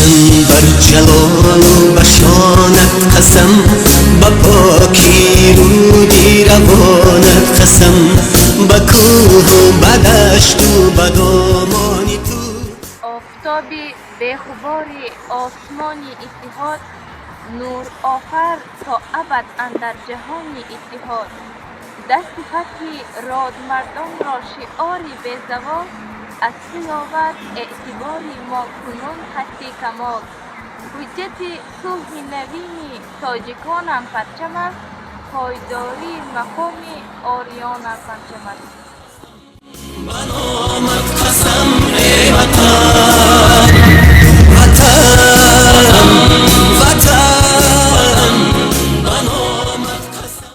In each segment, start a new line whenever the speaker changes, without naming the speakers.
قسم بر جلال و بشانت قسم، با پاکی رودی روانت قسم، با کوه و بدشت و بدامانی تو.
آفتاب بخباری آسمانی اتحاد، نور آفر تا ابد اندر جهانی اتحاد. دست فتح راد مردان را شعاری بی‌زوال، از سیاوت اعتباری ما کنون خط کمال. حجت صلح نوین تاجکانم پرچم است، پایداری مقام آریانم پرچم است.
بنامت قسم ای وطن، وطن، وطن، بنامت قسم.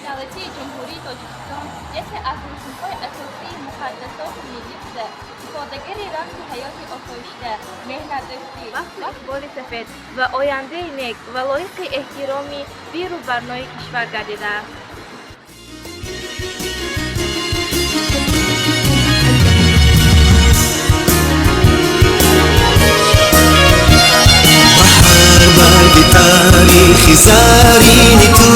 دولتی جمهوری تاجیکستان یکی از رکن‌های اساسی مقدسات ملی است. سادگی رمز حیات آسایشده، مهنت‌دوستی، اقبال سفید و آینده نیک و لایق احترامی بیر و برنای کشور گردیده است.
بهر برگ تاریخی زرین تو،